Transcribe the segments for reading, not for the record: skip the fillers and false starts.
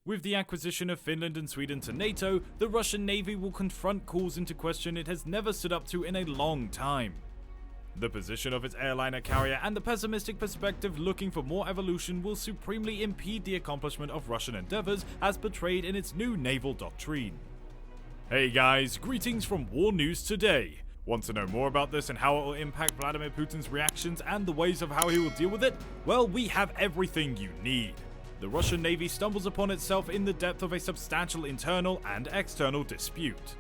With the acquisition of Finland and Sweden to NATO, the Russian Navy will confront calls into question it has never stood up to in a long time. The position of its airliner carrier and the pessimistic perspective looking for more evolution will supremely impede the accomplishment of Russian endeavors as portrayed in its new naval doctrine. Hey guys, greetings from War News Today. Want to know more about this and how it will impact Vladimir Putin's reactions and the ways of how he will deal with it? Well, we have everything you need. The Russian Navy stumbles upon itself in the depth of a substantial internal and external dispute.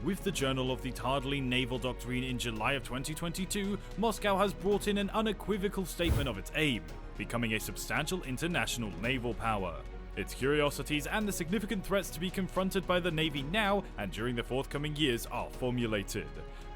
With the Journal of the Tardily Naval Doctrine in July of 2022, Moscow has brought in an unequivocal statement of its aim, becoming a substantial international naval power. Its curiosities and the significant threats to be confronted by the Navy now and during the forthcoming years are formulated.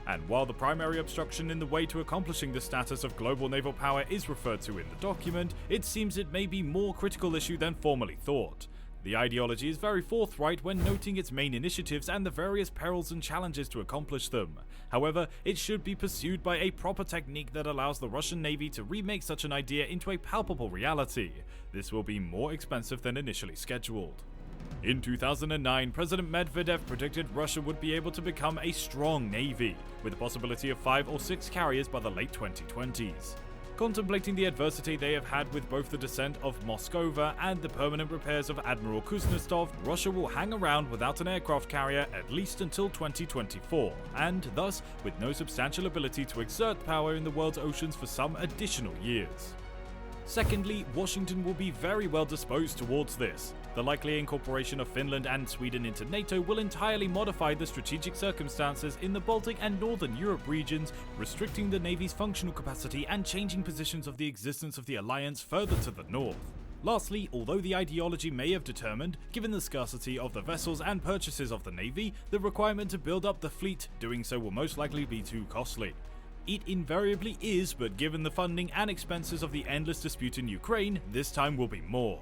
And while the primary obstruction in the way to accomplishing the status of global naval power is referred to in the document, it seems it may be a more critical issue than formerly thought. The ideology is very forthright when noting its main initiatives and the various perils and challenges to accomplish them. However, it should be pursued by a proper technique that allows the Russian Navy to remake such an idea into a palpable reality. This will be more expensive than initially scheduled. In 2009, President Medvedev predicted Russia would be able to become a strong navy, with the possibility of 5 or 6 carriers by the late 2020s. Contemplating the adversity they have had with both the descent of Moskova and the permanent repairs of Admiral Kuznetsov, Russia will hang around without an aircraft carrier at least until 2024, and thus with no substantial ability to exert power in the world's oceans for some additional years. Secondly, Washington will be very well disposed towards this. The likely incorporation of Finland and Sweden into NATO will entirely modify the strategic circumstances in the Baltic and Northern Europe regions, restricting the Navy's functional capacity and changing positions of the existence of the alliance further to the north. Lastly, although the ideology may have determined, given the scarcity of the vessels and purchases of the Navy, the requirement to build up the fleet, doing so will most likely be too costly. It invariably is, but given the funding and expenses of the endless dispute in Ukraine, this time will be more.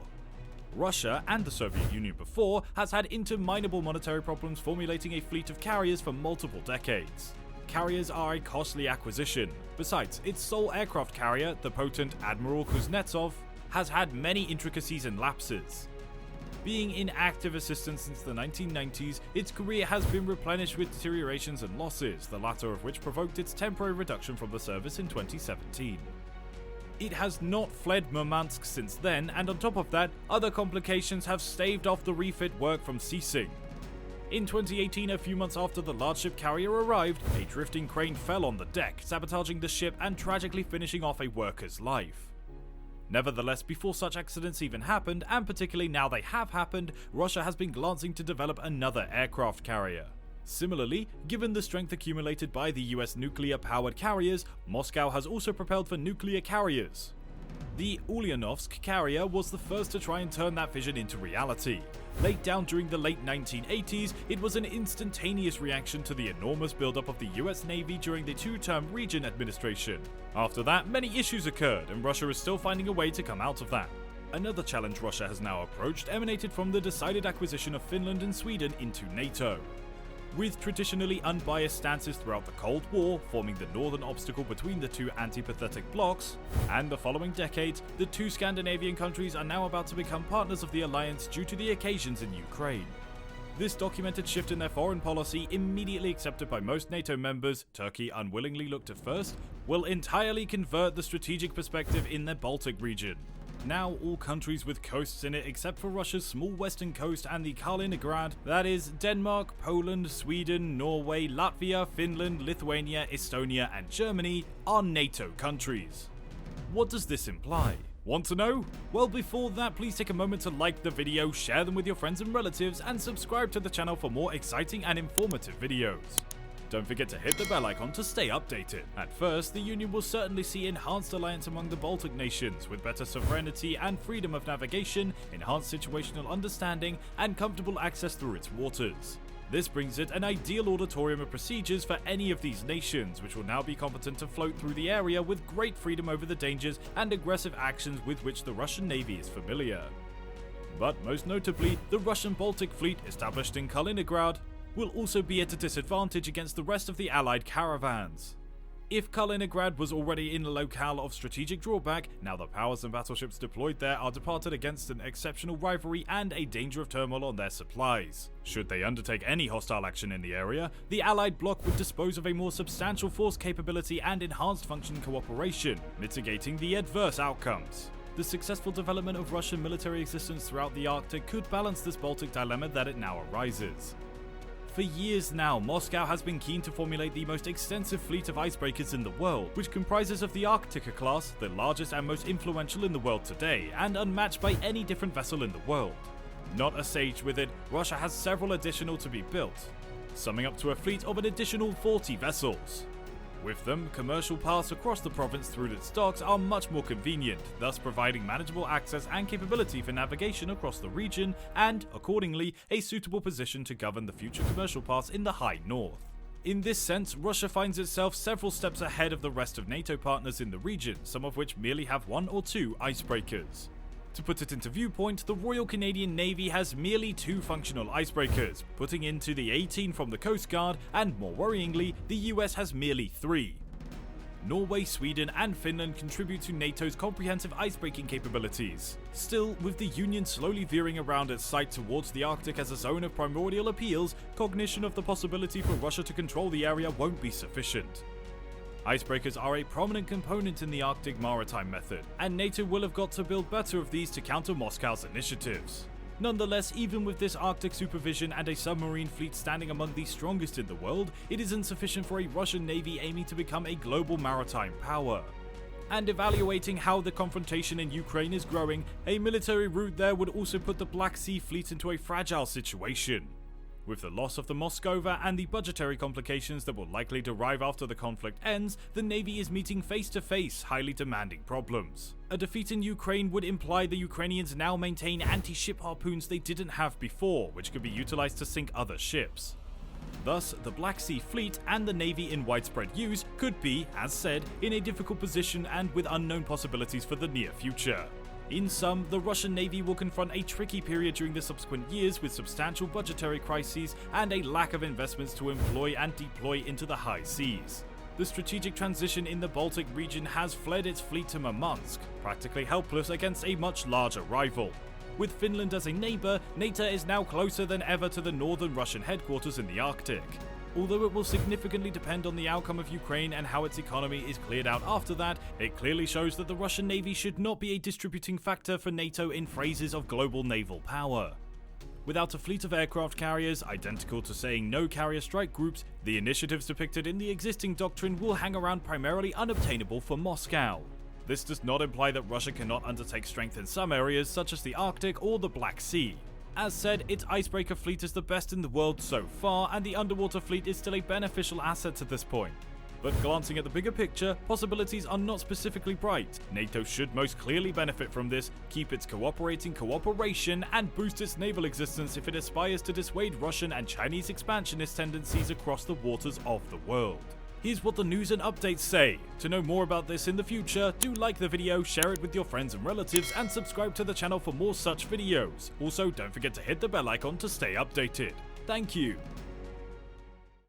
Russia, and the Soviet Union before, has had interminable monetary problems formulating a fleet of carriers for multiple decades. Carriers are a costly acquisition. Besides, its sole aircraft carrier, the potent Admiral Kuznetsov, has had many intricacies and lapses. Being in active assistance since the 1990s, its career has been replenished with deteriorations and losses, the latter of which provoked its temporary reduction from the service in 2017. It has not fled Murmansk since then, and on top of that, other complications have staved off the refit work from ceasing. In 2018, a few months after the large ship carrier arrived, a drifting crane fell on the deck, sabotaging the ship and tragically finishing off a worker's life. Nevertheless, before such accidents even happened, and particularly now they have happened, Russia has been glancing to develop another aircraft carrier. Similarly, given the strength accumulated by the US nuclear-powered carriers, Moscow has also propelled for nuclear carriers. The Ulyanovsk carrier was the first to try and turn that vision into reality. Laid down during the late 1980s, it was an instantaneous reaction to the enormous buildup of the US Navy during the two-term Reagan administration. After that, many issues occurred, and Russia is still finding a way to come out of that. Another challenge Russia has now approached emanated from the decided acquisition of Finland and Sweden into NATO. With traditionally unbiased stances throughout the Cold War, forming the northern obstacle between the two antipathetic blocs, and the following decades, the two Scandinavian countries are now about to become partners of the alliance due to the occasions in Ukraine. This documented shift in their foreign policy, immediately accepted by most NATO members, Turkey unwillingly looked at first, will entirely convert the strategic perspective in the Baltic region. Now all countries with coasts in it except for Russia's small western coast and the Kaliningrad, that is Denmark, Poland, Sweden, Norway, Latvia, Finland, Lithuania, Estonia and Germany, are NATO countries. What does this imply? Want to know? Well, before that, please take a moment to like the video, share them with your friends and relatives, and subscribe to the channel for more exciting and informative videos. Don't forget to hit the bell icon to stay updated. At first, the Union will certainly see enhanced alliance among the Baltic nations, with better sovereignty and freedom of navigation, enhanced situational understanding, and comfortable access through its waters. This brings it an ideal auditorium of procedures for any of these nations, which will now be competent to float through the area with great freedom over the dangers and aggressive actions with which the Russian Navy is familiar. But most notably, the Russian Baltic Fleet, established in Kaliningrad, will also be at a disadvantage against the rest of the Allied caravans. If Kaliningrad was already in a locale of strategic drawback, now the powers and battleships deployed there are departed against an exceptional rivalry and a danger of turmoil on their supplies. Should they undertake any hostile action in the area, the Allied bloc would dispose of a more substantial force capability and enhanced functioning cooperation, mitigating the adverse outcomes. The successful development of Russian military existence throughout the Arctic could balance this Baltic dilemma that it now arises. For years now, Moscow has been keen to formulate the most extensive fleet of icebreakers in the world, which comprises of the Arktika class, the largest and most influential in the world today, and unmatched by any different vessel in the world. Not a sage with it, Russia has several additional to be built, summing up to a fleet of an additional 40 vessels. With them, commercial paths across the province through its docks are much more convenient, thus providing manageable access and capability for navigation across the region, and, accordingly, a suitable position to govern the future commercial paths in the high north. In this sense, Russia finds itself several steps ahead of the rest of NATO partners in the region, some of which merely have 1 or 2 icebreakers. To put it into viewpoint, the Royal Canadian Navy has merely 2 functional icebreakers, putting into the 18 from the Coast Guard, and more worryingly, the US has merely 3. Norway, Sweden, and Finland contribute to NATO's comprehensive icebreaking capabilities. Still, with the Union slowly veering around its sight towards the Arctic as a zone of primordial appeals, cognition of the possibility for Russia to control the area won't be sufficient. Icebreakers are a prominent component in the Arctic maritime method, and NATO will have got to build better of these to counter Moscow's initiatives. Nonetheless, even with this Arctic supervision and a submarine fleet standing among the strongest in the world, it isn't sufficient for a Russian navy aiming to become a global maritime power. And evaluating how the confrontation in Ukraine is growing, a military route there would also put the Black Sea fleet into a fragile situation. With the loss of the Moskova and the budgetary complications that will likely derive after the conflict ends, the Navy is meeting face-to-face highly demanding problems. A defeat in Ukraine would imply the Ukrainians now maintain anti-ship harpoons they didn't have before, which could be utilized to sink other ships. Thus, the Black Sea Fleet and the Navy in widespread use could be, as said, in a difficult position and with unknown possibilities for the near future. In sum, the Russian Navy will confront a tricky period during the subsequent years with substantial budgetary crises and a lack of investments to employ and deploy into the high seas. The strategic transition in the Baltic region has fled its fleet to Murmansk, practically helpless against a much larger rival. With Finland as a neighbour, NATO is now closer than ever to the northern Russian headquarters in the Arctic. Although it will significantly depend on the outcome of Ukraine and how its economy is cleared out after that, it clearly shows that the Russian Navy should not be a distributing factor for NATO in phrases of global naval power. Without a fleet of aircraft carriers, identical to saying no carrier strike groups, the initiatives depicted in the existing doctrine will hang around primarily unobtainable for Moscow. This does not imply that Russia cannot undertake strength in some areas such as the Arctic or the Black Sea. As said, its icebreaker fleet is the best in the world so far, and the underwater fleet is still a beneficial asset at this point. But glancing at the bigger picture, possibilities are not specifically bright. NATO should most clearly benefit from this, keep its cooperation, and boost its naval existence if it aspires to dissuade Russian and Chinese expansionist tendencies across the waters of the world. Here's what the news and updates say. To know more about this in the future, do like the video, share it with your friends and relatives, and subscribe to the channel for more such videos. Also, don't forget to hit the bell icon to stay updated. Thank you.